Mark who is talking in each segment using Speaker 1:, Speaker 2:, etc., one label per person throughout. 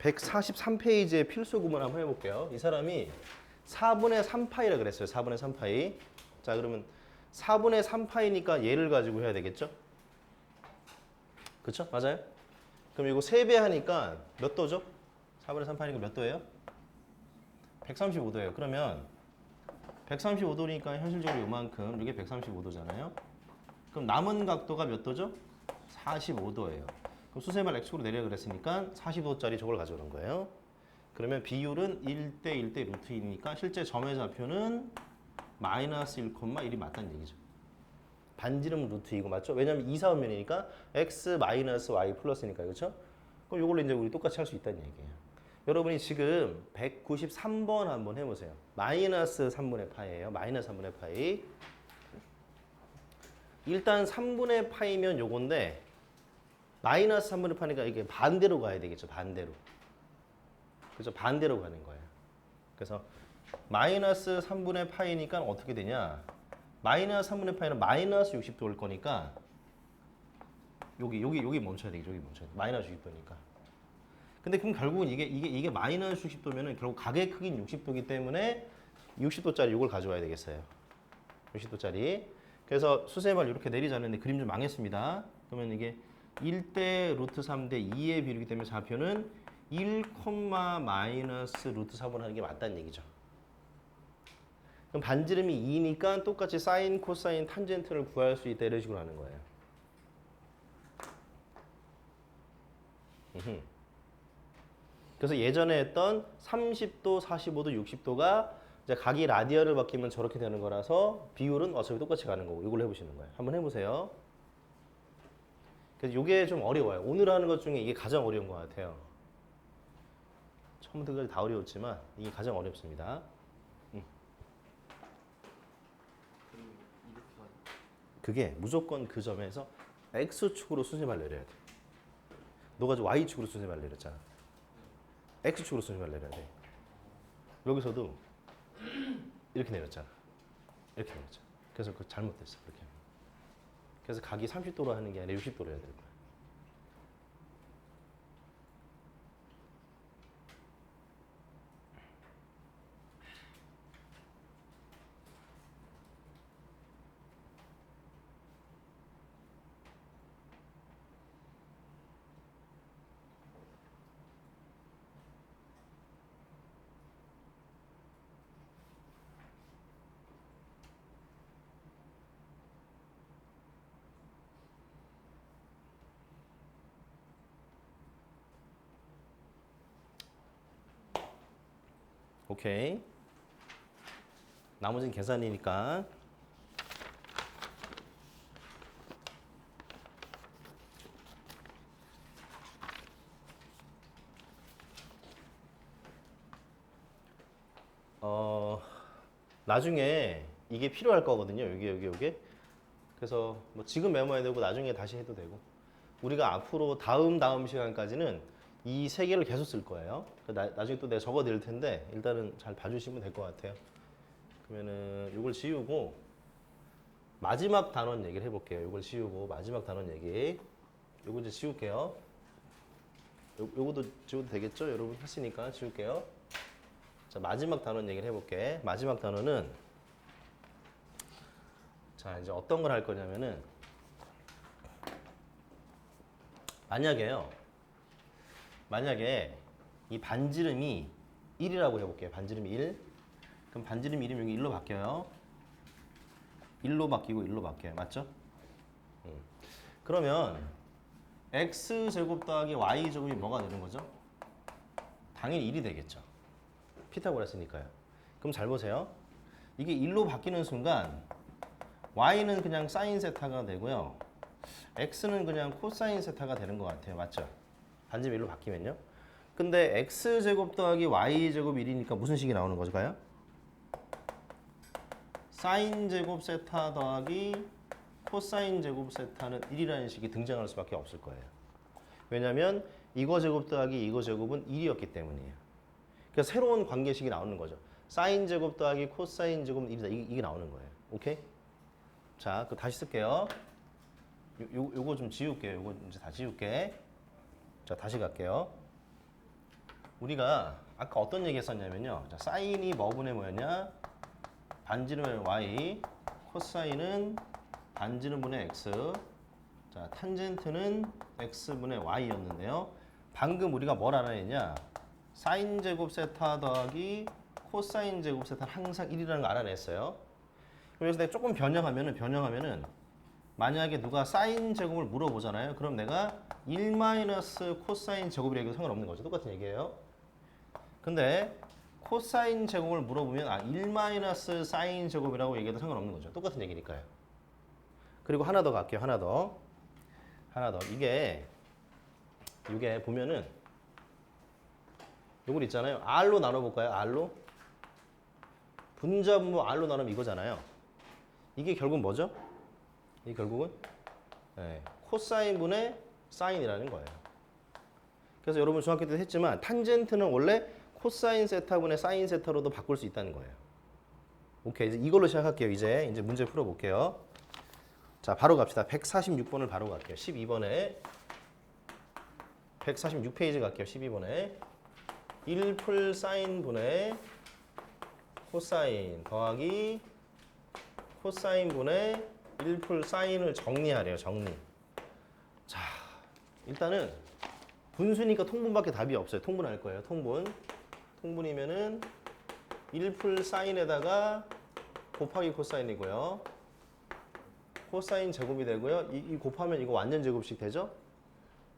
Speaker 1: 143페이지의 필수 구문 한번 해볼게요. 이 사람이 4분의 3파이라 그랬어요. 4분의 3파이. 자, 그러면 4분의 3파이니까 얘를 가지고 해야 되겠죠? 그쵸? 맞아요? 그럼 이거 3배 하니까 몇 도죠? 4분의 3파이니까 몇 도예요? 135도예요. 그러면 135도니까 현실적으로 요만큼, 이게 135도잖아요. 그럼 남은 각도가 몇 도죠? 45도예요. 그럼 수세말 x축으로 내려 그랬으니까 45도짜리 저걸 가져오는 거예요. 그러면 비율은 1대 1대 루트 2니까 실제 점의 좌표는 마이너스 1,1이 맞다는 얘기죠. 반지름 루트 2고 맞죠? 왜냐면 2, 4분면이니까 x 마이너스 y 플러스니까 그렇죠? 그럼 이걸로 이제 우리 똑같이 할 수 있다는 얘기예요. 여러분이 지금 193번 한번 해보세요. 마이너스 3분의 파이예요. 마이너스 3분의 파이. 일단 3분의 파이면 요건데 마이너스 3분의 파니까 이게 반대로 가야 되겠죠. 반대로. 그죠? 반대로 가는 거예요. 그래서 마이너스 3분의 파이니까 어떻게 되냐? 마이너스 3분의 파이는 마이너스 60도일 거니까 여기 멈춰야 되겠죠. 여기 멈춰야 돼. 마이너스 60도니까. 근데 그럼 결국은 이게 마이너스 60도면은 결국 각의 크기는 60도이기 때문에 60도짜리 이걸 가져와야 되겠어요. 60도짜리. 그래서 수세발 이렇게 내리자는데 그림 좀 망했습니다. 그러면 이게 1대 루트 3대 2의 비율이기 때문에 좌표는 1, 마이너스 루트 4번 하는 게 맞다는 얘기죠. 그럼 반지름이 2니까 똑같이 사인, 코사인, 탄젠트를 구할 수 있다 이런 식으로 하는 거예요. 그래서 예전에 했던 30도, 45도, 60도가 이제 각이 라디언을 바뀌면 저렇게 되는 거라서 비율은 어차피 똑같이 가는 거고 이걸 해보시는 거예요. 한번 해보세요. 그래서 이게 좀 어려워요. 오늘 하는 것 중에 이게 가장 어려운 것 같아요. 처음부터 까지 다 어려웠지만 이게 가장 어렵습니다. 그게 무조건 그 점에서 X축으로 수세발 내려야 돼. 너가 지금 Y축으로 수세발 내렸잖아. X축으로 수세발 내려야 돼. 여기서도 이렇게 내렸잖아. 이렇게 내렸잖아. 그래서 그 잘못됐어. 그렇게. 그래서 각이 30도로 하는 게 아니라 60도로 해야 될 거야. 오케이. 나머지는 계산이니까. 나중에 이게 필요할 거거든요. 여기. 그래서 뭐 지금 메모해야 되고 나중에 다시 해도 되고. 우리가 앞으로 다음 시간까지는 이 세 개를 계속 쓸 거예요. 나중에 또 내가 적어 드릴 텐데 일단은 잘 봐주시면 될 것 같아요. 그러면은 이걸 지우고 마지막 단원 얘기를 해볼게요. 이걸 지우고 마지막 단원 얘기. 요거 이제 지울게요. 요것도 지워도 되겠죠? 여러분 했으니까 지울게요. 자, 마지막 단원 얘기를 해볼게. 마지막 단원은 자, 이제 어떤 걸 할 거냐면은 만약에 이 반지름이 1이라고 해볼게요. 반지름이 1. 그럼 반지름 이름이 여기 1로 바뀌어요. 1로 바뀌고 1로 바뀌어요. 맞죠? 그러면 x제곱 더하기 y제곱이 뭐가 되는 거죠? 당연히 1이 되겠죠. 피타고라스니까요. 그럼 잘 보세요. 이게 1로 바뀌는 순간 y는 그냥 사인 세타가 되고요. x는 그냥 코사인 세타가 되는 것 같아요. 맞죠? 반지름 1로 바뀌면요. 근데 x제곱 더하기 y제곱 1이니까 무슨 식이 나오는 걸까요? 사인 제곱 세타 더하기 코사인 제곱 세타는 1이라는 식이 등장할 수밖에 없을 거예요. 왜냐면 이거 제곱 더하기 이거 제곱은 1이었기 때문이에요. 그래서 새로운 관계식이 나오는 거죠. 사인 제곱 더하기 코사인 제곱은 1이다. 이게 나오는 거예요. 오케이? 자, 그 다시 쓸게요. 요거 좀 지울게요. 요거 이제 다 지울게. 자, 다시 갈게요. 우리가 아까 어떤 얘기 했었냐면요. 자, 사인이 뭐분의 뭐였냐? 반지름 y, 코사인은 반지름 분의 x, 자, 탄젠트는 x분의 y였는데요. 방금 우리가 뭘 알아냈냐? 사인 제곱 세타 더하기 코사인 제곱 세타는 항상 1이라는 걸 알아냈어요. 그래서 내가 조금 변형하면은 만약에 누가 사인 제곱을 물어보잖아요. 그럼 내가 1 마이너스 코사인 제곱이라 해도 상관없는 거죠. 똑같은 얘기예요. 근데 코사인 제곱을 물어보면 1 마이너스 사인 제곱이라고 얘기해도 상관없는 거죠. 똑같은 얘기니까요. 그리고 하나 더 갈게요. 하나 더. 이게 보면은 요걸 있잖아요. R로 나눠볼까요? R로? 분자분모 R로 나누면 이거잖아요. 이게 결국 뭐죠? 이게 결국은 코사인분의 사인이라는 거예요. 그래서 여러분 중학교 때 했지만 탄젠트는 원래 코사인 세타분의 사인 세타로도 바꿀 수 있다는 거예요. 오케이, 이제 이걸로 시작할게요. 이제 문제 풀어볼게요. 자, 바로 갑시다. 146번을 바로 갈게요. 12번에 146페이지 갈게요. 12번에 1풀 사인분의 코사인 더하기 코사인분의 1풀 사인을 정리하래요. 정리. 자, 일단은 분수니까 통분밖에 답이 없어요. 통분할 거예요. 통분이면은 1풀 사인에다가 곱하기 코사인이고요. 코사인 제곱이 되고요. 이 곱하면 이거 완전 제곱식 되죠?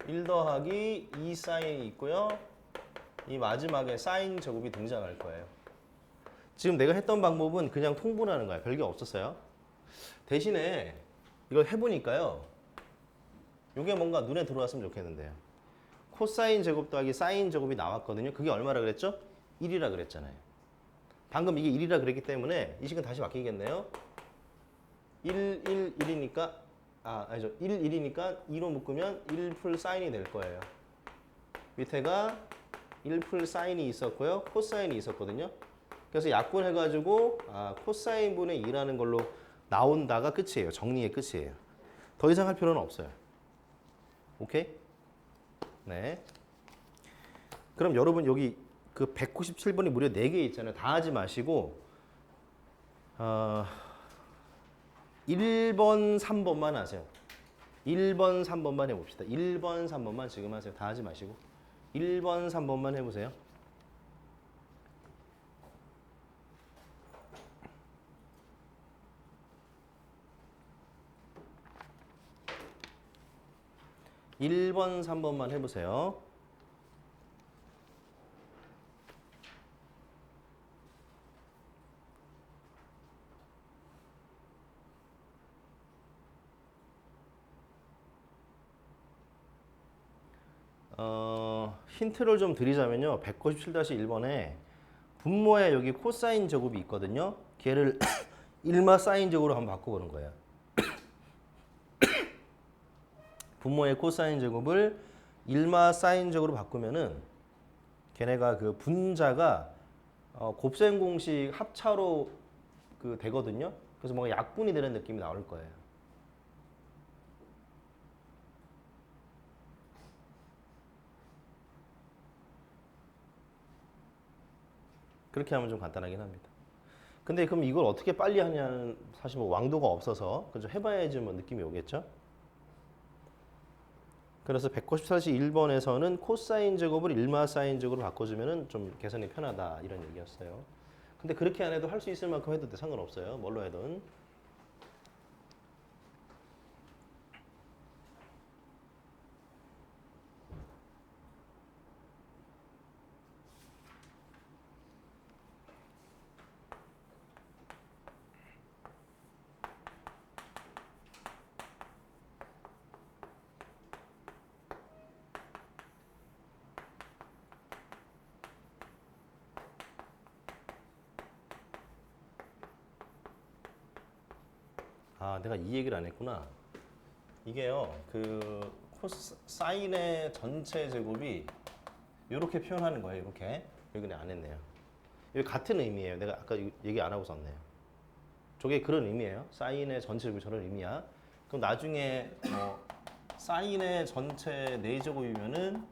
Speaker 1: 1 더하기 2 사인이 있고요. 이 마지막에 사인 제곱이 등장할 거예요. 지금 내가 했던 방법은 그냥 통분하는 거야. 별게 없었어요. 대신에 이걸 해보니까요. 이게 뭔가 눈에 들어왔으면 좋겠는데요. 코사인 제곱 더하기 사인 제곱이 나왔거든요. 그게 얼마라 그랬죠? 1이라 그랬잖아요. 방금 이게 1이라 그랬기 때문에 이 식은 다시 바뀌겠네요. 1이니까 아니죠. 1이니까 2로 묶으면 1풀 사인이 될 거예요. 밑에가 1풀 사인이 있었고요. 코사인이 있었거든요. 그래서 약분해가지고 코사인분의 2라는 걸로 나온다가 끝이에요. 정리의 끝이에요. 더 이상 할 필요는 없어요. 오케이? 네. 그럼 여러분 여기 그 197번이 무려 4개 있잖아요. 다 하지 마시고 1번, 3번만 하세요. 1번, 3번만 해봅시다. 1번, 3번만 지금 하세요. 다 하지 마시고 1번, 3번만 해보세요. 일 번 3번만 해보세요. 힌트를 좀 드리자면요. 197-1번에 분모에 여기 코사인 제곱이 있거든요. 걔를 1마 사인 제곱으로 한번 바꿔보는 거예요. 분모의 코사인 제곱을 1마 사인 제곱으로 바꾸면은 걔네가 그 분자가 곱셈 공식 합차로 그 되거든요. 그래서 뭔가 약분이 되는 느낌이 나올 거예요. 그렇게 하면 좀 간단하긴 합니다. 근데 그럼 이걸 어떻게 빨리 하냐는 사실 뭐 왕도가 없어서 그죠? 해봐야지 뭐 느낌이 오겠죠? 그래서 194-1번에서는 코사인 제곱을 1마 사인 제곱으로 바꿔주면 좀 계산이 편하다 이런 얘기였어요. 근데 그렇게 안 해도 할 수 있을 만큼 해도 돼. 상관없어요. 뭘로 해든. 내가 이 얘기를 안 했구나. 이게요, 그 사인의 전체 제곱이 이렇게 표현하는 거예요. 이렇게. 여기 안 했네요. 이게 같은 의미예요. 내가 아까 얘기 안 하고 썼네요. 저게 그런 의미예요. 사인의 전체 제곱이 저런 의미야. 그럼 나중에 사인의 전체 4제곱이면은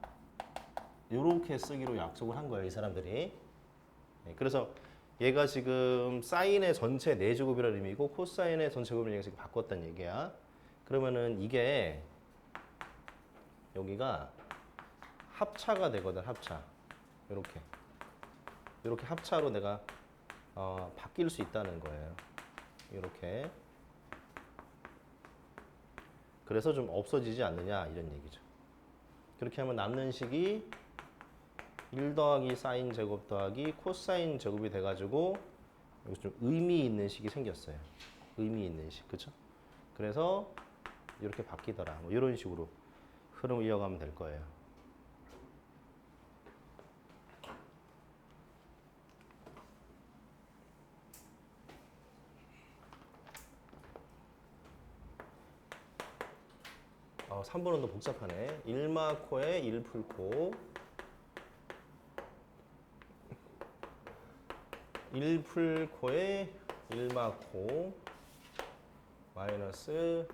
Speaker 1: 요렇게 쓰기로 약속을 한 거예요, 이 사람들이. 네, 그래서 얘가 지금 사인의 전체 4제곱이라는 의미고 코사인의 전체 제곱을 얘가 지금 바꿨다는 얘기야. 그러면은 이게 여기가 합차가 되거든, 합차. 이렇게 합차로 내가 바뀔 수 있다는 거예요. 이렇게. 그래서 좀 없어지지 않느냐 이런 얘기죠. 그렇게 하면 남는 식이 1 더하기 사인 제곱 더하기 코사인 제곱이 돼가지고 여기서 좀 의미 있는 식이 생겼어요. 의미 있는 식, 그렇죠? 그래서 이렇게 바뀌더라. 뭐 이런 식으로 흐름을 이어가면 될 거예요. 아, 3번은 더 복잡하네. 1마코에 1풀코 1풀코에 1마코 마이너스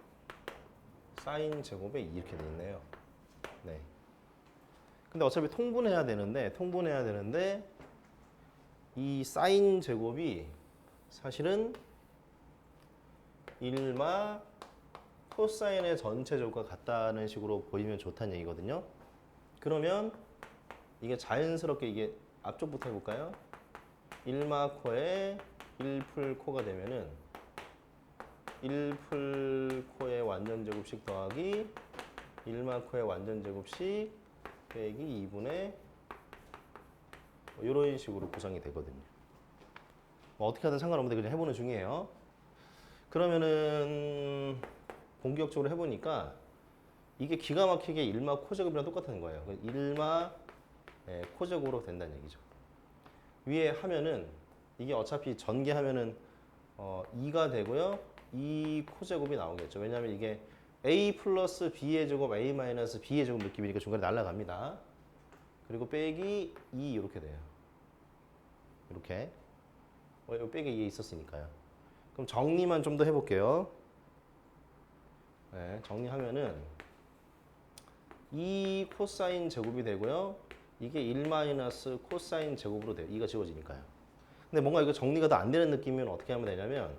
Speaker 1: 사인 제곱에 2 이렇게 돼 있네요. 네. 근데 어차피 통분해야 되는데 이 사인 제곱이 사실은 1마 코사인의 전체 제곱과 같다는 식으로 보이면 좋다는 얘기거든요. 그러면 이게 자연스럽게 이게 앞쪽부터 해볼까요? 1마코에 1풀코가 되면은 1풀코의 완전제곱씩 더하기 1마코의 완전제곱씩 빼기 2분의 이런 식으로 구성이 되거든요. 뭐 어떻게 하든 상관없는데 그냥 해보는 중이에요. 그러면은 본격적으로 해보니까 이게 기가 막히게 1마 코제곱이랑 똑같은 거예요. 1마 코제곱으로 된다는 얘기죠. 위에 하면은 이게 어차피 전개하면은 2가 되고요. 2 코제곱이 나오겠죠. 왜냐하면 이게 a 플러스 b의 제곱 a 마이너스 b의 제곱 느낌이니까 중간에 날아갑니다. 그리고 빼기 2 이렇게 돼요. 이렇게. 빼기 2에 있었으니까요. 그럼 정리만 좀 더 해볼게요. 네, 정리하면은 2 코사인 제곱이 되고요. 이게 1 마이너스 코사인 제곱으로 돼요. 2가 지워지니까요. 근데 뭔가 이거 정리가 더 안 되는 느낌이면 어떻게 하면 되냐면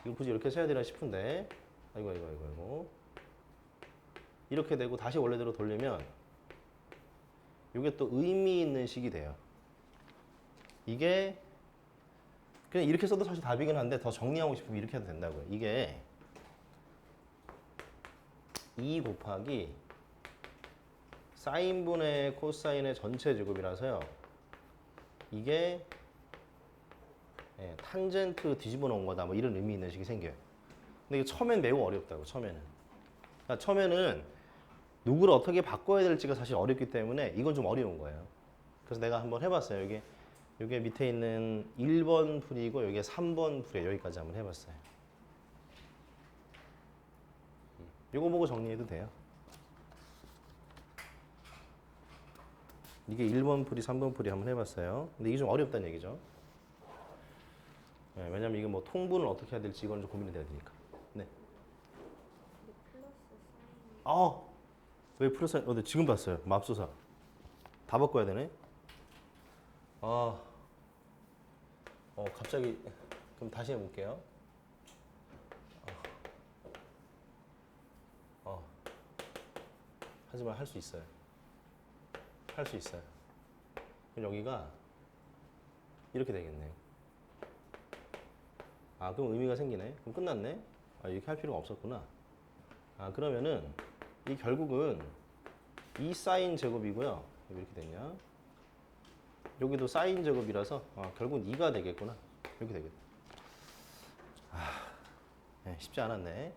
Speaker 1: 이거 굳이 이렇게 써야 되나 싶은데 아이고 이렇게 되고 다시 원래대로 돌리면 이게 또 의미 있는 식이 돼요. 이게 그냥 이렇게 써도 사실 답이긴 한데 더 정리하고 싶으면 이렇게 해도 된다고요. 이게 2 곱하기 사인분의 코사인의 전체 제곱이라서요. 이게 탄젠트 뒤집어 놓은 거다 뭐 이런 의미 있는 식이 생겨요. 근데 이게 처음엔 매우 어렵다고. 처음에는 누구를 어떻게 바꿔야 될지가 사실 어렵기 때문에 이건 좀 어려운 거예요. 그래서 내가 한번 해봤어요. 여기 밑에 있는 1번 풀이고 여기에 3번 풀이에요. 여기까지 한번 해봤어요. 이거 보고 정리해도 돼요. 이게 1번 풀이, 3번 풀이 한번 해봤어요. 근데 이게 좀 어렵다는 얘기죠. 네, 왜냐면 이게 뭐 통분을 어떻게 해야 될지 이건 좀 고민이 돼야 되니까. 네. 왜 플러스 사인? 네, 지금 봤어요. 맙소사. 다 바꿔야 되네. 갑자기 그럼 다시 해볼게요. 하지만 할 수 있어요. 할 수 있어요. 그럼 여기가 이렇게 되겠네요. 그럼 의미가 생기네. 그럼 끝났네. 이렇게 할 필요가 없었구나. 그러면은 이 결국은 이 사인 제곱이고요. 이렇게 됐냐? 여기도 사인 제곱이라서 결국은 2가 되겠구나. 이렇게 되겠다. 네, 쉽지 않았네.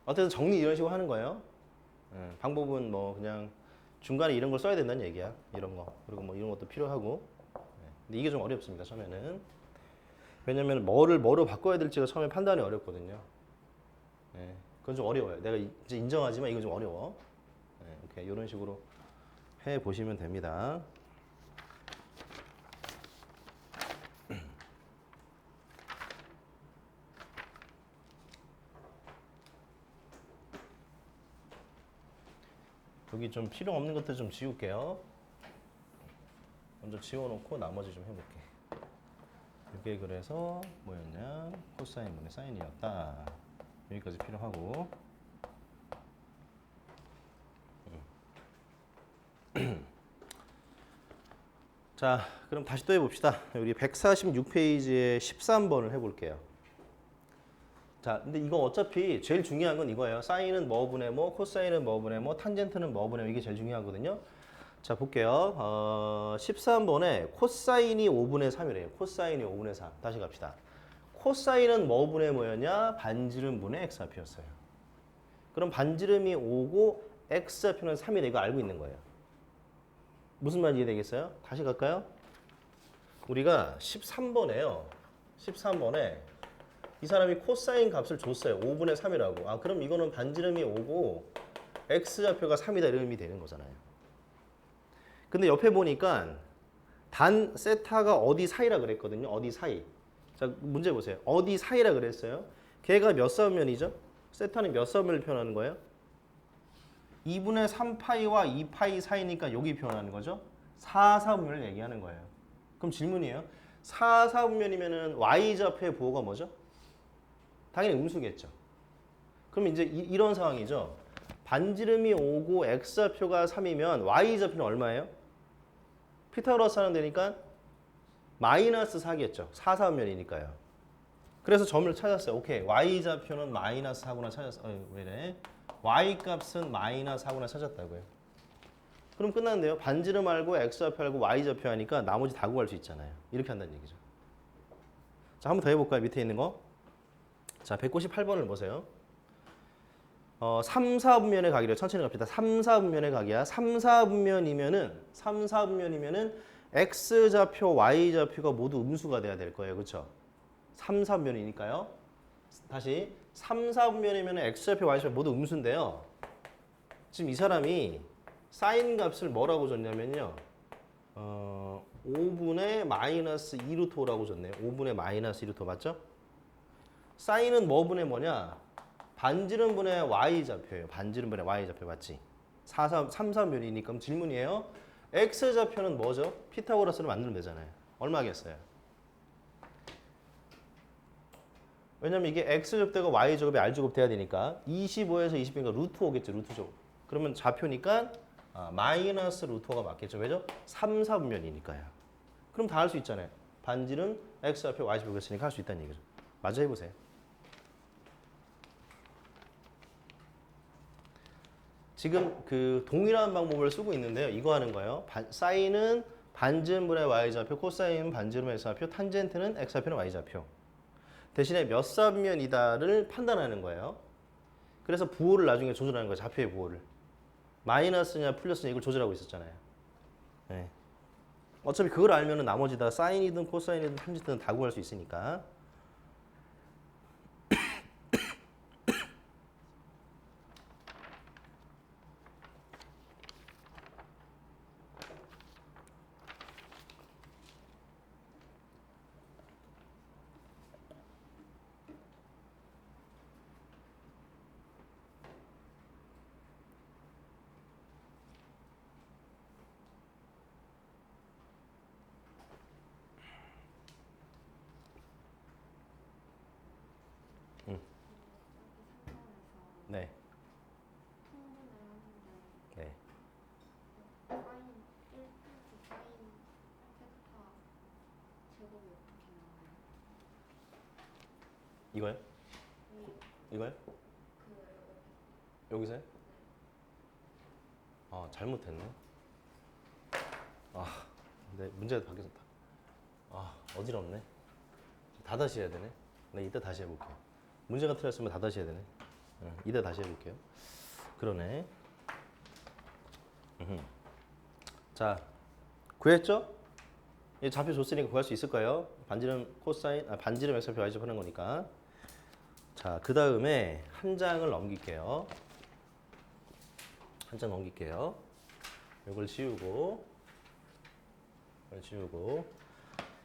Speaker 1: 어쨌든 정리 이런 식으로 하는 거예요. 방법은 뭐 그냥 중간에 이런 걸 써야 된다는 얘기야. 이런 거. 그리고 뭐 이런 것도 필요하고. 근데 이게 좀 어렵습니다. 처음에는. 왜냐면 뭐로 바꿔야 될지가 처음에 판단이 어렵거든요. 그건 좀 어려워요. 내가 이제 인정하지만 이건 좀 어려워. 이렇게 이런 식으로 해 보시면 됩니다. 여기 좀 필요 없는 것들 좀 지울게요. 먼저 지워놓고 나머지 좀 해볼게. 이게 그래서 뭐였냐? 코사인분의 사인이었다. 여기까지 필요하고. 자, 그럼 다시 또 해봅시다. 우리 146페이지에 13번을 해볼게요. 자, 근데 이거 어차피 제일 중요한 건 이거예요. 사인은 뭐분의 뭐, 코사인은 뭐분의 뭐, 탄젠트는 뭐분의 뭐, 이게 제일 중요하거든요. 자, 볼게요. 13번에 코사인이 5분의 3이래요. 코사인이 5분의 3. 다시 갑시다. 코사인은 뭐분의 뭐였냐? 반지름분의 x좌표였어요. 그럼 반지름이 5고 x좌표는 3이다. 이거 알고 있는 거예요. 무슨 말인지 이해되겠어요? 다시 갈까요? 우리가 13번에요. 13번에 이 사람이 코사인 값을 줬어요. 5분의 3이라고. 아, 그럼 이거는 반지름이 5고 x좌표가 3이다 이런 의미 되는 거잖아요. 근데 옆에 보니까 단 세타가 어디 사이라 그랬거든요. 어디 사이. 자, 문제 보세요. 어디 사이라 그랬어요? 걔가 몇 사분면이죠? 세타는 몇 사분면을 표현하는 거예요? 2분의 3파이와 2파이 사이니까 여기 표현하는 거죠. 4사분면을 얘기하는 거예요. 그럼 질문이에요. 4사분면이면은 y좌표의 부호가 뭐죠? 당연히 음수겠죠. 그럼 이제 이런 상황이죠. 반지름이 5고 x좌표가 3이면 y좌표는 얼마예요? 피타고라스 하는 데니까 마이너스 4겠죠. 4사분면이니까요. 그래서 점을 찾았어요. 오케이. y좌표는 마이너스 4구나 찾았어요. 왜 이래? y값은 마이너스 4구나 찾았다고요. 그럼 끝났는데요. 반지름 알고 x좌표 알고 y좌표 하니까 나머지 다 구할 수 있잖아요. 이렇게 한다는 얘기죠. 자, 한 번 더 해볼까요? 밑에 있는 거. 자, 198번을 보세요. 3, 4분면의 각이래요. 천천히 갑시다. 3, 4분면의 각이야. 3, 4분면이면은 x좌표, y좌표가 모두 음수가 돼야 될 거예요. 그렇죠? 3, 4분면이니까요. 다시 3, 4분면이면 x좌표, y좌표 모두 음수인데요. 지금 이 사람이 사인 값을 뭐라고 줬냐면요. 5분의 마이너스 2루트 5라고 줬네요. 5분의 마이너스 2루트 5 맞죠? 사인은 뭐분의 뭐냐? 반지름분의 y좌표예요. 반지름분의 y좌표 맞지? 3, 4면이니까 그럼 질문이에요. x좌표는 뭐죠? 피타고라스를 만들면 되잖아요. 얼마겠어요? 왜냐면 이게 x제곱되고 y제곱이 r제곱 돼야 되니까 25에서 20이니까 루트 5겠죠. 루트 제곱. 그러면 좌표니까 마이너스 루트 5가 맞겠죠. 왜죠? 3, 4분면이니까요. 그럼 다 할 수 있잖아요. 반지름 x좌표 y좌표 그랬으니까 할 수 있다는 얘기죠. 마저 해보세요. 지금 그 동일한 방법을 쓰고 있는데요. 이거 하는 거예요. 사인은 반지름분의 y좌표, 코사인은 반지름의 x좌표, 탄젠트는 x좌표는 y좌표. 대신에 몇 사분면이다를 판단하는 거예요. 그래서 부호를 나중에 조절하는 거예요. 좌표의 부호를. 마이너스냐 플러스냐 이걸 조절하고 있었잖아요. 네. 어차피 그걸 알면은 나머지 다 사인이든 코사인이든 탄젠트든 다 구할 수 있으니까. 네. 네. 이거요? 이거요? 여기서요? 아, 잘못했네. 아, 근데 문제가 바뀌었다. 아, 어지럽네. 다 다시 해야 되네. 네, 이따 다시 해볼게요. 문제가 틀렸으면 다 다시 해야 되네. 이따 다시 해볼게요. 그러네. 자, 구했죠? 이 좌표 줬으니까 구할 수 있을 거예요. 반지름 코사인, 반지름 x좌표 y좌표 하는 거니까. 자, 그 다음에 한 장을 넘길게요. 한 장 넘길게요. 이걸 지우고, 이걸 지우고.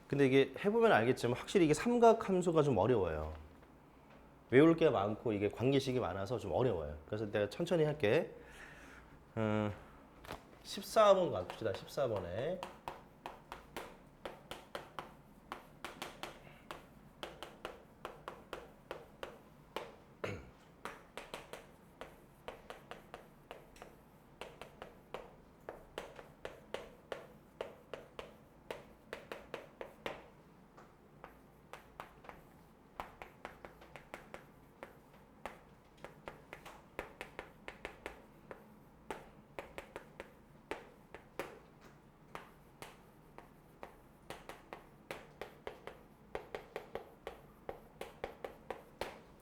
Speaker 1: 근데 이게 해보면 알겠지만 확실히 이게 삼각 함수가 좀 어려워요. 외울 게 많고 이게 관계식이 많아서 좀 어려워요. 그래서 내가 천천히 할게. 14번 갑시다. 14번에.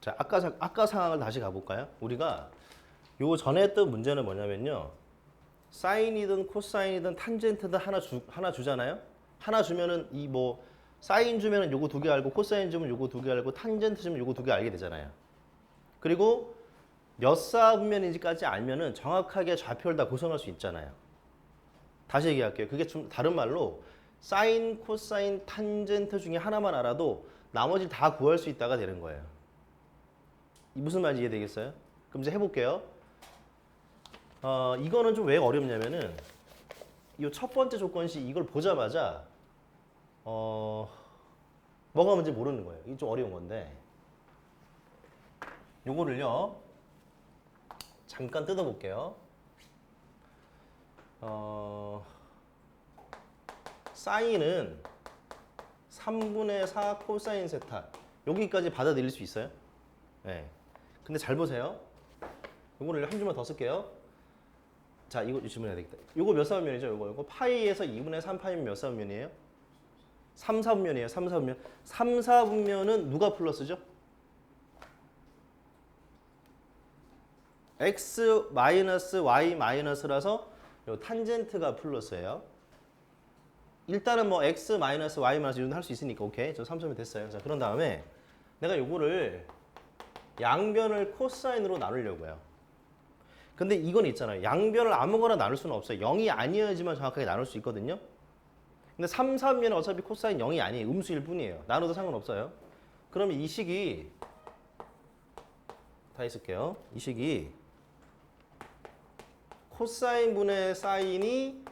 Speaker 1: 자, 아까 상황을 다시 가볼까요? 우리가 요 전에 했던 문제는 뭐냐면요. 사인이든 코사인이든 탄젠트든 하나 주잖아요. 하나 주면은 이 뭐 사인 주면은 요거 두 개 알고 코사인 주면 요거 두 개 알고 탄젠트 주면 요거 두 개 알게 되잖아요. 그리고 몇 사분면인지까지 알면은 정확하게 좌표를 다 구성할 수 있잖아요. 다시 얘기할게요. 그게 좀 다른 말로 사인, 코사인, 탄젠트 중에 하나만 알아도 나머지 다 구할 수 있다가 되는 거예요. 무슨 말인지 이해되겠어요? 그럼 이제 해볼게요. 이거는 좀 왜 어렵냐면은 이 첫 번째 조건시 이걸 보자마자 뭐가 뭔지 모르는 거예요. 이게 좀 어려운 건데 요거를요 잠깐 뜯어볼게요. 사인은 3분의 4 코사인 세타 여기까지 받아들일 수 있어요? 네. 근데 잘 보세요. 요거를 한 줄만 더 쓸게요. 자, 이거 질문해야 되겠다. 요거 몇 사분면이죠? 요거 파이에서 2분의 3파이면 몇 사분면이에요? 3, 4분면이에요. 3, 4분면. 3, 4분면은 누가 플러스죠? x 마이너스 y 마이너스라서 요 탄젠트가 플러스예요. 일단은 뭐 x 마이너스 y 마이너스 이런 거 할 수 있으니까 오케이. 저 3점이 됐어요. 자, 그런 다음에 내가 요거를 양변을 코사인으로 나누려고요. 근데 이건 있잖아요. 양변을 아무거나 나눌 수는 없어요. 0이 아니어야지만 정확하게 나눌 수 있거든요. 근데 3, 4면은 어차피 코사인 0이 아니에요. 음수일 뿐이에요. 나눠도 상관없어요. 그러면 이 식이 다 있을게요. 이 식이 코사인 분의 사인이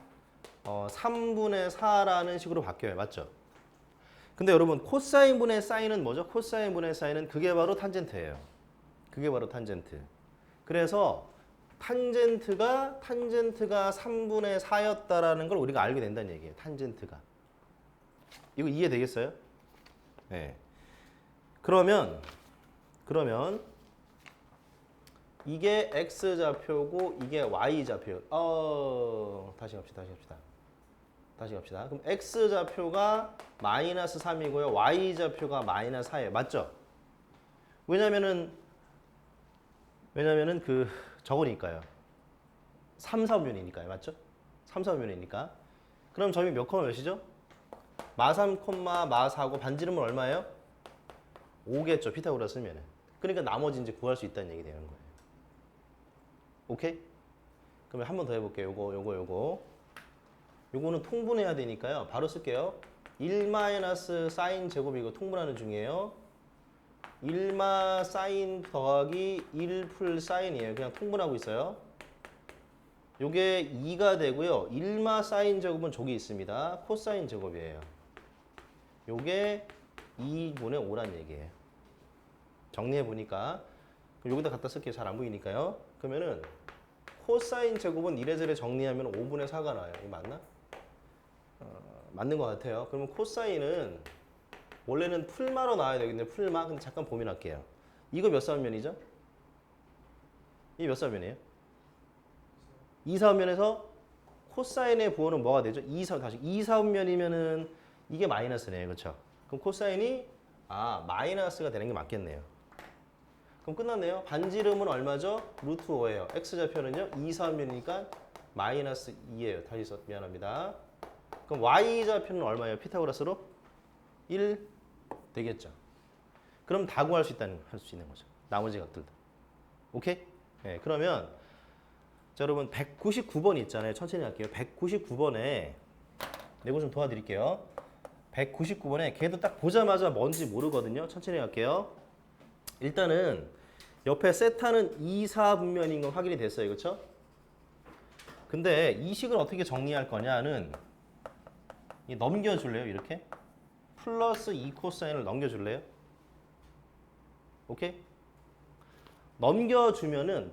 Speaker 1: 3분의 4라는 식으로 바뀌어요. 맞죠? 근데 여러분 코사인 분의 사인은 뭐죠? 코사인 분의 사인은 그게 바로 탄젠트예요. 그게 바로 탄젠트. 그래서 탄젠트가 3분의 4였다라는 걸 우리가 알게 된다는 얘기예요. 탄젠트가. 이거 이해되겠어요? 네. 그러면 이게 x 좌표고 이게 y 좌표. 다시 갑시다. 그럼 x 좌표가 마이너스 3이고요. y 좌표가 마이너스 4예요. 맞죠? 왜냐면은 그 저거니까요. 3, 4분면이니까요. 맞죠? 3, 4분면이니까. 그럼 점이 몇 콤마 몇이죠? 마3, 마4고 반지름은 얼마예요? 5겠죠. 피타고라 쓰면은. 그러니까 나머지 이제 구할 수 있다는 얘기 되는 거예요. 오케이? 그러면 한 번 더 해볼게요. 요거는 통분해야 되니까요. 바로 쓸게요. 1 마이너스 사인 제곱이 이거 통분하는 중이에요. 1마 사인 더하기 1 풀 사인이에요. 그냥 통분하고 있어요. 요게 2가 되고요. 1마 사인 제곱은 저기 있습니다. 코사인 제곱이에요. 요게 2분의 5란 얘기예요. 정리해 보니까 여기다 갖다 쓸게요. 잘 안 보이니까요. 그러면은 코사인 제곱은 이래저래 정리하면 5분의 4가 나와요. 이거 맞나? 맞는 것 같아요. 그러면 코사인은 원래는 풀마로 나와야 되겠는데 풀마. 근데 잠깐 고민할게요. 이거 몇 사분면이죠? 이게 몇 사분면이에요? 2, 4분면에서 코사인의 부호는 뭐가 되죠? 2, 4분면이면은 이게 마이너스네요. 그렇죠? 그럼 코사인이 마이너스가 되는 게 맞겠네요. 그럼 끝났네요. 반지름은 얼마죠? 루트 5예요. x좌표는요. 2, 4분면이니까 마이너스 2예요. 다시 미안합니다. 그럼 y좌표는 얼마예요? 피타고라스로? 1 되겠죠. 그럼 다 구할 수 있는 거죠. 나머지 것들도. 오케이? 네, 그러면 자, 여러분 199번 있잖아요. 천천히 할게요. 199번에 내고 좀 도와드릴게요. 199번에 걔도 딱 보자마자 뭔지 모르거든요. 천천히 할게요. 일단은 옆에 세타는 2, 4분면인 건 확인이 됐어요. 그렇죠? 근데 이 식을 어떻게 정리할 거냐는 넘겨줄래요? 이렇게 플러스 2 코사인을 넘겨줄래요? 오케이? 넘겨주면은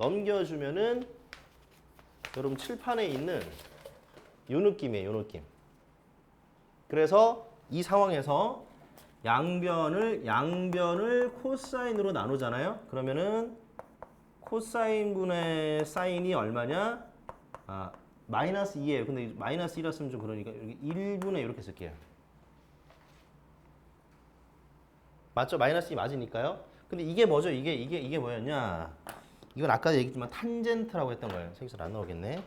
Speaker 1: 여러분 칠판에 있는 요 느낌이에요. 요 느낌. 그래서 이 상황에서 양변을 코사인으로 나누잖아요. 그러면은 코사인 분의 사인이 얼마냐? 마이너스 2예요. 근데 마이너스 1이었으면 좀 그러니까 여기 1분의 이렇게 쓸게요. 맞죠? 마이너스 2 맞으니까요. 근데 이게 뭐죠? 이게 뭐였냐? 이건 아까 얘기했지만 탄젠트라고 했던 거예요. 색깔 안 나오겠네.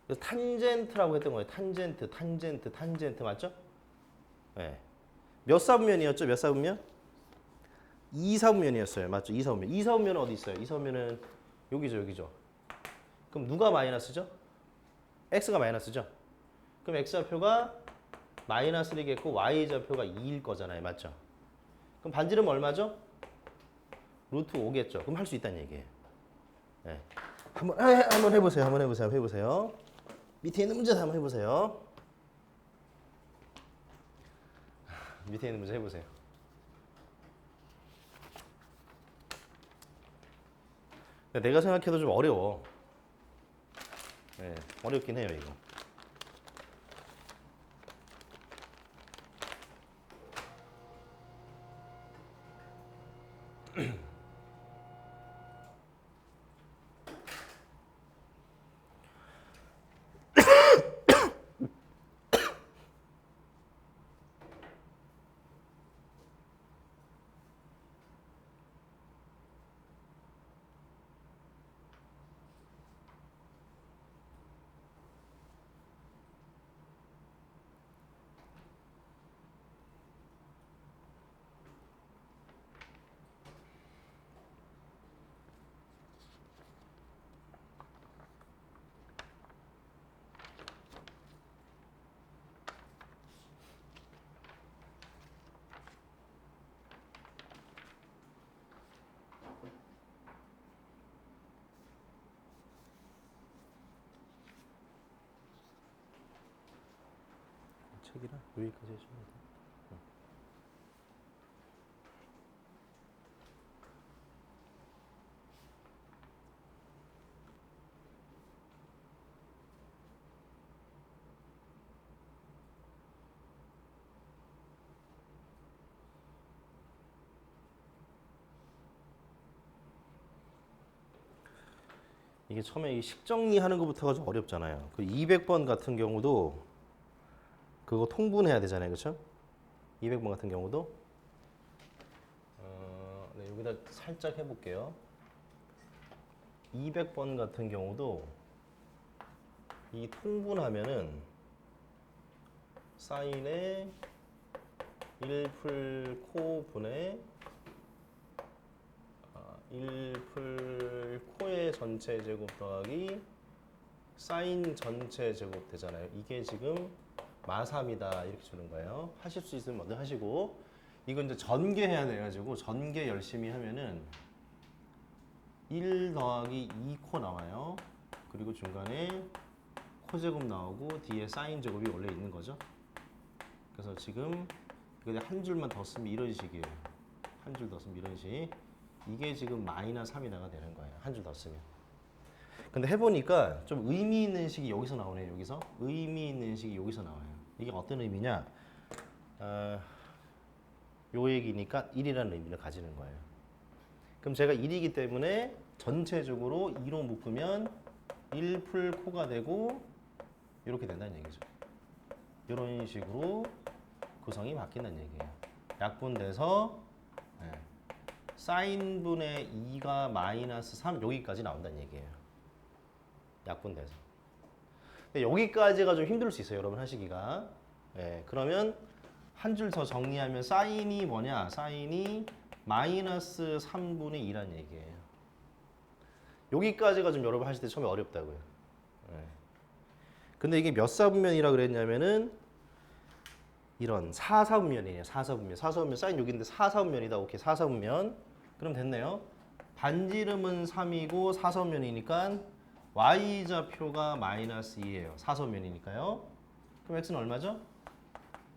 Speaker 1: 그래서 탄젠트라고 했던 거예요. 탄젠트 맞죠? 네. 몇 사분면이었죠? 몇 사분면? 2사분면이었어요. 맞죠? 2사분면. 2사분면은 어디 있어요? 2사분면은 여기죠. 그럼 누가 마이너스죠? x가 마이너스죠? 그럼 x좌표가 마이너스 1이겠고 y좌표가 2일 거잖아요. 맞죠? 그럼 반지름은 얼마죠? 루트 5겠죠? 그럼 할 수 있다는 얘기예요. 네. 한번 해보세요. 밑에 있는 문제 한번 해보세요. 밑에 있는 문제 해보세요. 내가 생각해도 좀 어려워. 네, 어렵긴 해요, 이거. 책이라 여기까지 해주면 돼. 이게 처음에 이 식 정리하는 것부터가 좀 어렵잖아요. 그 200번 같은 경우도 그거 통분해야 되잖아요, 그렇죠? 200번 같은 경우도 네, 여기다 살짝 해볼게요. 200번 같은 경우도 이 통분하면은 사인의 1풀 코분의 1풀 코의 전체 제곱 더하기 사인 전체 제곱 되잖아요. 이게 지금 마3이다 이렇게 주는 거예요. 하실 수 있으면 먼저 하시고, 이건 이제 전개해야 돼가지고 전개 열심히 하면은 1 더하기 2코 나와요. 그리고 중간에 코 제곱 나오고 뒤에 사인 제곱이 원래 있는 거죠. 그래서 지금 이거 한 줄만 더 쓰면 이런 식이에요. 한 줄 더 쓰면 이런 식. 이게 지금 마이너스 3이다가 되는 거예요. 한 줄 더 쓰면. 근데 해보니까 좀 의미 있는 식이 여기서 나오네요. 여기서 의미 있는 식이 여기서 나와요. 이게 어떤 의미냐? 요 얘기니까 1이라는 의미를 가지는 거예요. 그럼 제가 1이기 때문에 전체적으로 2로 묶으면 1풀 코가 되고 이렇게 된다는 얘기죠. 이런 식으로 구성이 바뀐다는 얘기예요. 약분돼서 사인분의 2가 마이너스 3 여기까지 나온다는 얘기예요. 약분돼서. 근데 여기까지가 좀 힘들 수 있어요, 여러분 하시기가. 그러면 한 줄 더 정리하면 사인이 뭐냐? 사인이 마이너스 3분의 2라는 얘기예요. 여기까지가 좀 여러분 하실 때 처음에 어렵다고요. 근데 이게 몇 사분면이라 그랬냐면은 이런 4사분면이에요. 4사분면 사인 여기인데 4사분면이다. 오케이, 4사분면. 그럼 됐네요. 반지름은 3이고 4사분면이니까 y좌표가 마이너스 2예요. 사선면이니까요. 그럼 x는 얼마죠?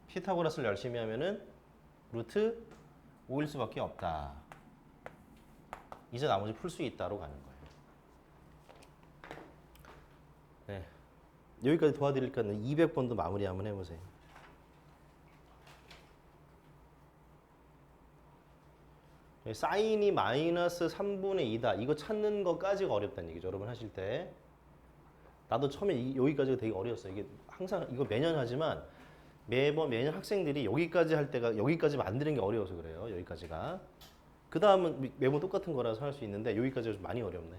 Speaker 1: 피타고라스를 열심히 하면은 루트 5일 수밖에 없다. 이제 나머지 풀 수 있다로 가는 거예요. 네. 여기까지 도와드릴까? 200번도 마무리 한번 해보세요. 사인이 마이너스 3분의 2다. 이거 찾는 것까지가 어렵다는 얘기죠. 여러분 하실 때. 나도 처음에 여기까지가 되게 어려웠어요. 이게 항상 이거 매년 하지만 매년 학생들이 여기까지 할 때가 여기까지 만드는 게 어려워서 그래요. 여기까지가. 그 다음은 매번 똑같은 거라서 할 수 있는데 여기까지가 좀 많이 어렵네.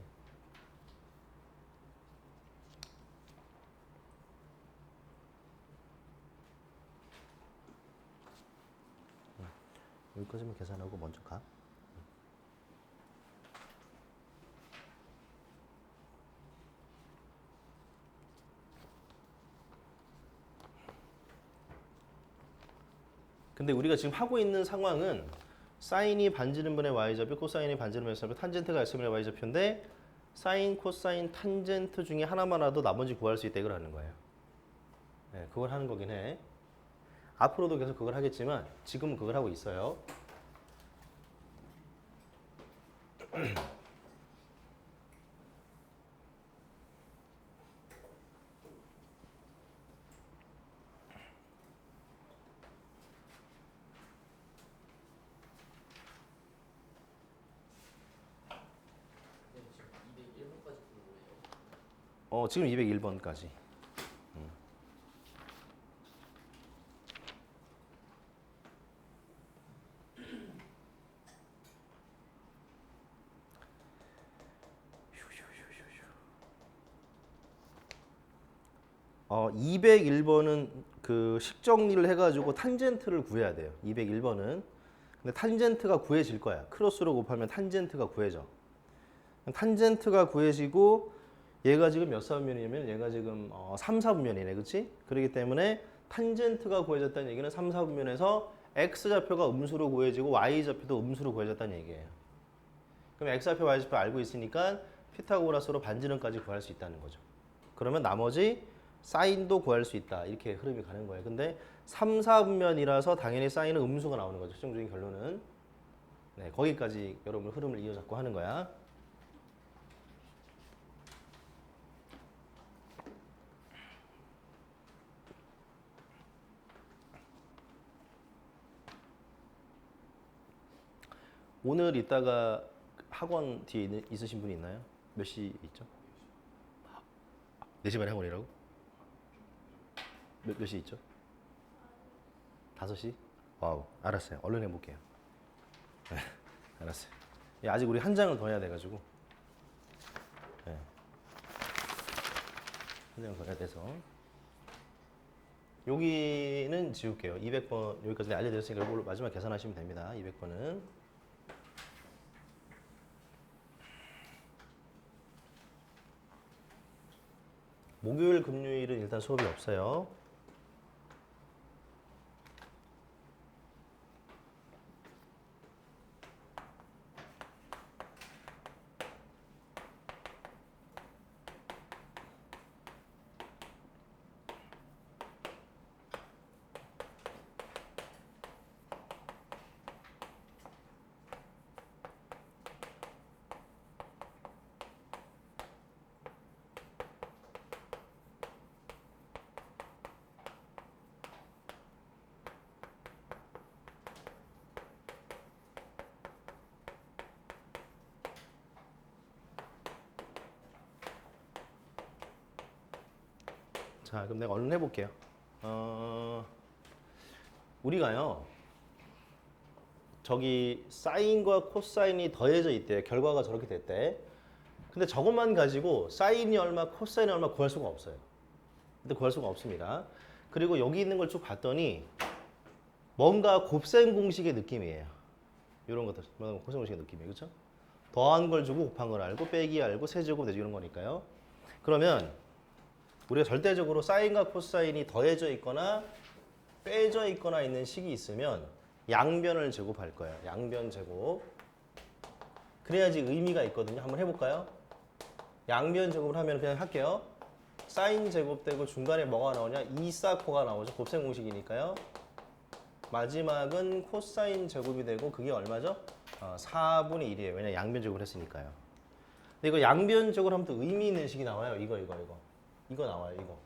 Speaker 1: 여기까지만 계산하고 먼저 가. 근데 우리가 지금 하고 있는 상황은 사인이 반지름분의 y좌표, 코사인이 반지름분의 x좌표, 탄젠트가 x분의 y좌표인데 사인, 코사인, 탄젠트 중에 하나만 와도 나머지 구할 수 있다 이걸 하는 거예요. 네, 그걸 하는 거긴 해. 앞으로도 계속 그걸 하겠지만 지금은 그걸 하고 있어요. 지금 201번까지. 어, 201번은 그 식정리를 해가지고 탄젠트를 구해야 돼요. 201번은. 근데 탄젠트가 구해질 거야. 크로스로 곱하면 탄젠트가 구해져. 탄젠트가 구해지고 얘가 지금 몇 사분면이냐면 얘가 지금 3, 4분면이네. 그치? 그렇기 때문에 탄젠트가 구해졌다는 얘기는 3, 4분면에서 x좌표가 음수로 구해지고 y좌표도 음수로 구해졌다는 얘기예요. 그럼 x좌표, y좌표 알고 있으니까 피타고라스로 반지름까지 구할 수 있다는 거죠. 그러면 나머지 사인도 구할 수 있다. 이렇게 흐름이 가는 거예요. 근데 3, 4분면이라서 당연히 사인은 음수가 나오는 거죠. 최종적인 결론은. 네, 거기까지 여러분 흐름을 이어잡고 하는 거야. 오늘 이따가 학원 뒤에 있으신 분이 있나요? 몇 시 있죠? 4시 반에 학원이라고? 몇 시 있죠? 5시? 와우, 알았어요. 얼른 해볼게요. 네, 알았어요. 예, 아직 우리 한 장을 더 해야 돼가지고. 네. 한 장을 더 해야 돼서. 여기는 지울게요. 200번 여기까지 알려드렸으니까 이걸로 마지막 계산하시면 됩니다. 200번은. 목요일, 금요일은 일단 수업이 없어요. 자, 그럼 내가 얼른 해볼게요. 우리가요, 저기 사인과 코사인이 더해져 있대. 결과가 저렇게 됐대. 근데 저것만 가지고 사인이 얼마, 코사인이 얼마 구할 수가 없어요. 근데 구할 수가 없습니다. 그리고 여기 있는 걸 쭉 봤더니 뭔가 곱셈 공식의 느낌이에요. 이런 것들, 곱셈 공식의 느낌이에요. 그렇죠? 더한 걸 주고 곱한 걸 알고 빼기 알고 세제곱 내지 이런 거니까요. 그러면 우리가 절대적으로 사인과 코사인이 더해져 있거나 빼져 있거나 있는 식이 있으면 양변을 제곱할 거예요. 양변 제곱. 그래야지 의미가 있거든요. 한번 해볼까요? 양변 제곱을 하면 그냥 할게요. 사인 제곱되고 중간에 뭐가 나오냐? 2사코가 나오죠. 곱셈 공식이니까요. 마지막은 코사인 제곱이 되고 그게 얼마죠? 4분의 1이에요. 왜냐 양변 제곱을 했으니까요. 근데 이거 양변 제곱을 하면 또 의미 있는 식이 나와요. 이거 나와요. 이거.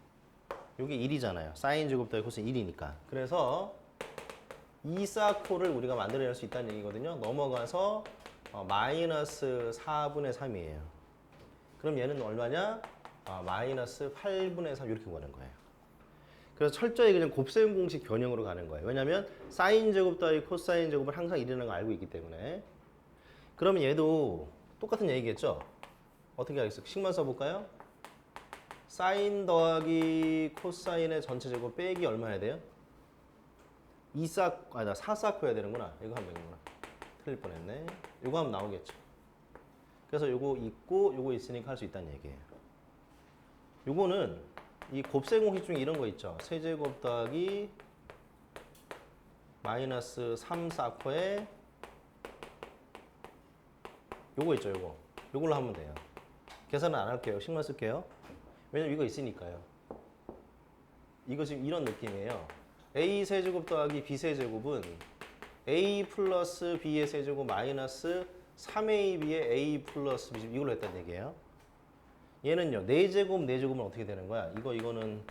Speaker 1: 요게 1이잖아요. 사인 제곱 더하기 코사인 1이니까. 그래서 2사코를 우리가 만들어낼 수 있다는 얘기거든요. 넘어가서 마이너스 4분의 3이에요. 그럼 얘는 얼마냐? 마이너스 8분의 3 이렇게 구하는 거예요. 그래서 철저히 그냥 곱셈 공식 변형으로 가는 거예요. 왜냐하면 사인 제곱 더하기 코사인 제곱은 항상 1이라는 걸 알고 있기 때문에. 그러면 얘도 똑같은 얘기겠죠? 어떻게 하겠어요? 식만 써볼까요? 사인 더하기 코사인의 전체 제곱 빼기 얼마 해야 돼요? 4사코 해야 되는구나. 이거 하면 되는구나. 틀릴 뻔했네. 이거 하면 나오겠죠. 그래서 요거 있고 요거 있으니까 할 수 있다는 얘기예요. 요거는 이 곱셈 공식 중에 이런 거 있죠. 세제곱 더하기 마이너스 3사코에 요거 있죠. 요걸로 하면 돼요. 계산은 안 할게요. 식만 쓸게요. 왜냐면 이거 있으니까요. 이거 지금 이런 느낌이에요. A 세제곱 더하기 B 세제곱은 A 플러스 B의 세제곱 마이너스 3AB의 A 플러스 B 이걸로 했다는 얘기예요. 얘는요. 4제곱 4제곱은 어떻게 되는 거야? 이거는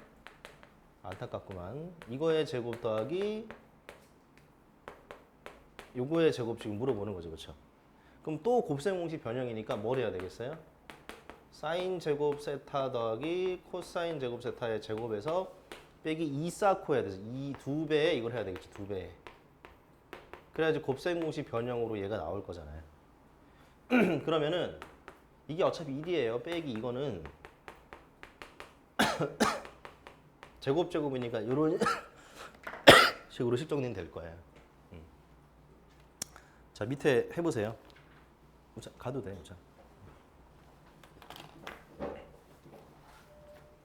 Speaker 1: 안타깝구만. 이거의 제곱 더하기 요거의 제곱 지금 물어보는 거죠. 그렇죠? 그럼 또 곱셈 공식 변형이니까 뭘 해야 되겠어요? 사인 제곱 세타 더하기 코사인 제곱 세타의 제곱에서 빼기 2사코 해야 돼서 2배에 이걸 해야 되겠죠. 2배. 그래야지 곱셈 공식 변형으로 얘가 나올 거잖아요. 그러면은 이게 어차피 1이에요. 빼기 이거는 제곱이니까 이런 식으로 식 정리는 될 거예요. 자, 밑에 해보세요. 자, 가도 돼요. 자.